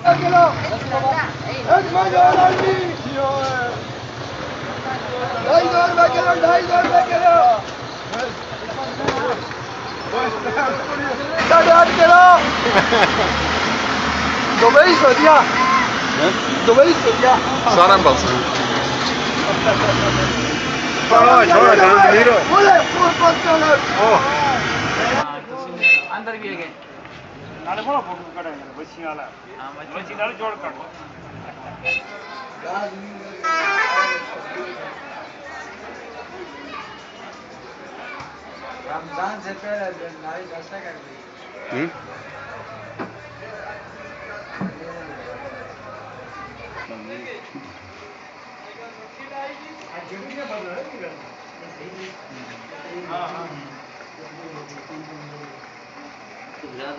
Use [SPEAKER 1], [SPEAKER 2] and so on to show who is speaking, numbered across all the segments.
[SPEAKER 1] Kilo 250 kilo 8.5 kilo Dubai सोचिया
[SPEAKER 2] सारा बस
[SPEAKER 3] अंदर भी है
[SPEAKER 4] नाले बड़ा फोटो करेंगे बच्ची वाला बच्ची नाले जोड़ कर
[SPEAKER 1] रमजान से पहले नारी दस्ता कर दी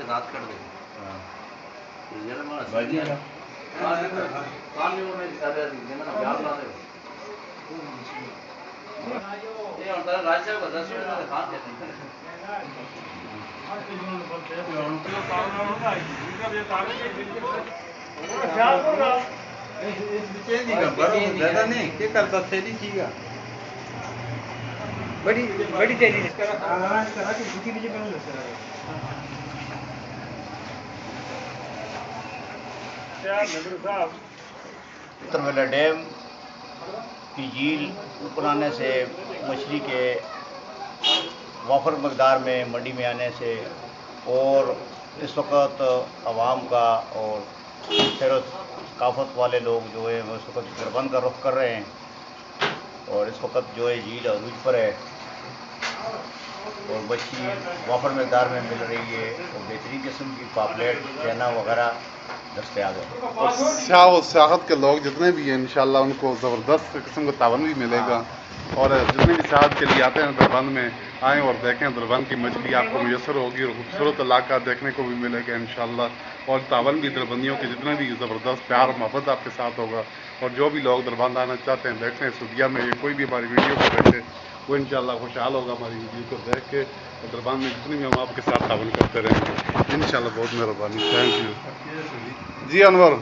[SPEAKER 3] रात कर दे
[SPEAKER 1] ज्यादा नहीं क्या करता थैली सीगा बड़ी बड़ी थैली
[SPEAKER 5] तरवेला डैम की झील ऊपर आने से मछली के वाफर मकदार में मंडी में आने से और इस वक्त आवाम का और सैर काफत वाले लोग जो है वो इस वक्त दरबंद का रुख कर रहे हैं और इस वक्त जो है झील अरूज पर है और मछली वाफर मकदार में मिल रही है और बेहतरीन किस्म की पापलेट चैना वगैरह दस्तयाब है।
[SPEAKER 2] और स्याह और सियाहत के लोग जितने भी हैं इंशाल्लाह उनको ज़बरदस्त किस्म का तावन भी मिलेगा और जितने भी सियाहत के लिए आते हैं दरबंद में आएँ और देखें दरबंद की मछली आपको मुयसर होगी और खूबसूरत इलाका देखने को भी मिलेगा इंशाल्लाह और तावन भी दरबंदियों के जितने भी ज़बरदस्त प्यार मोहब्बत आपके साथ होगा और जो भी लोग दरबंद आना चाहते हैं बैठे हैं सऊदीया में कोई भी हमारी वीडियो को देखे वो इंशाल्लाह खुशहाल होगा हमारी वीडियो को देख के और दरबंद में जितनी भी हम आपके साथ तावन करते रहेंगे इंशाल्लाह। बहुत मेहरबानी, थैंक यू जी अनवर।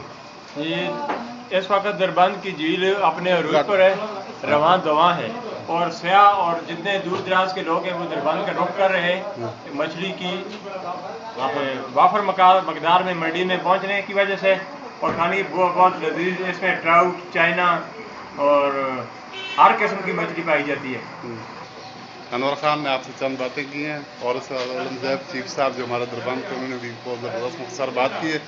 [SPEAKER 4] इस वक्त दरबंद की झील अपने अरूज पर है, रवां दवा है और सयाह और जितने दूर दराज के लोग हैं वो दरबंद का रुख कर रहे हैं मछली की वाफर मकदार में मंडी में पहुंचने की वजह से और खाने की बहुत लजीज इसमें ट्राउट चाइना और हर किस्म की मछली पाई जाती है।
[SPEAKER 2] अनवर खान ने आपसे चंद बातें की हैं और आलमज़ैब चीफ साहब जो हमारे दरबंद के उन्होंने भी बहुत ज़बरदस्त मुख्तसर बात की है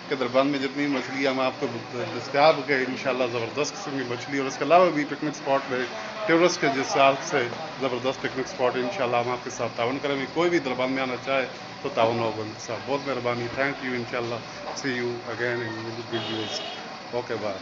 [SPEAKER 2] कि दरबंद में जितनी मछली हम आपको दस्तियाब के इंशाल्लाह ज़बरदस्त किस्म की मछली और इसके अलावा भी पिकनिक स्पॉट में टूरिस्ट के जिस हिसाब से ज़बरदस्त पिकनिक स्पॉट इंशाल्लाह हम आपके साथ तावन करेंगे। कोई भी दरबंद में आना चाहे तो तावन होगा उनके साथ। बहुत मेहरबानी, थैंक यू, इंशाल्लाह see you again in videos. Okay bye.